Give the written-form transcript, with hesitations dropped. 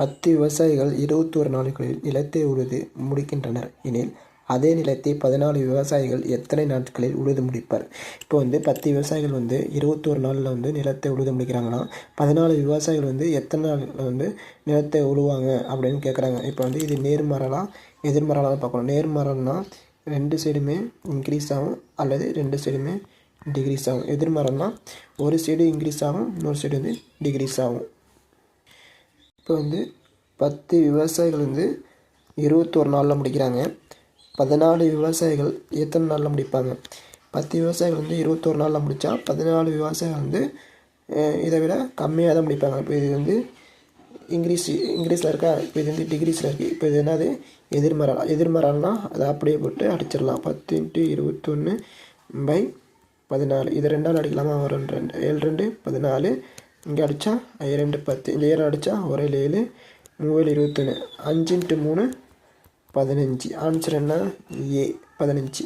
10 விவசாயிகள் 21 நாட்களில் நிலத்தை உழுது முடிக்கின்றனர் எனில் அதே நிலத்தை 14 விவசாயிகள் எத்தனை நாட்களில் உழுது முடிப்பர்? இப்போ 10 விவசாயிகள் 21 நாளில் நிலத்தை உழுது முடிக்கிறாங்கன்னா 14 விவசாயிகள் எத்தனை நாளில் நிலத்தை உழுவாங்க அப்படின்னு கேட்குறாங்க. இப்போ இது நேர்மாறலா எதிர்மாறலா பார்க்கணும். நேர்மாறல்னா 2 சைடுமே இன்க்ரீஸ் ஆகும் அல்லது 2 சைடுமே டிக்ரீஸ் ஆகும். எதிர்மாறல்னா ஒரு சைடு இன்க்ரீஸ் ஆகும், இன்னொரு சைடு டிக்ரீஸ் ஆகும். இப்போ 10 விவசாயிகள் 21 நாளில் முடிக்கிறாங்க. 14 விவசாயிகள் எத்தனை நாளில் முடிப்பாங்க? 10 விவசாயிகள் 21 நாளில் முடித்தா 14 விவசாயிகள் இதை விட கம்மியாக தான் முடிப்பாங்க. இப்போ இது இங்கிலீஷில் இருக்கா, இப்போ இது டிகிரிஸில் இருக்குது. இப்போ இது என்னது எதிர்மறை. எதிர்மறைனா அதை அப்படியே போட்டு அடிச்சிடலாம். 10 × 21/14. இது 2ஆல் அடிக்கலாமா? ஒரு 2 7 2 14. இங்கே அடித்தா 2 10. இந்த 7 அடித்தா 1 7 3 21. 5 × 3 15. ஆன்சர் என்ன? A 15.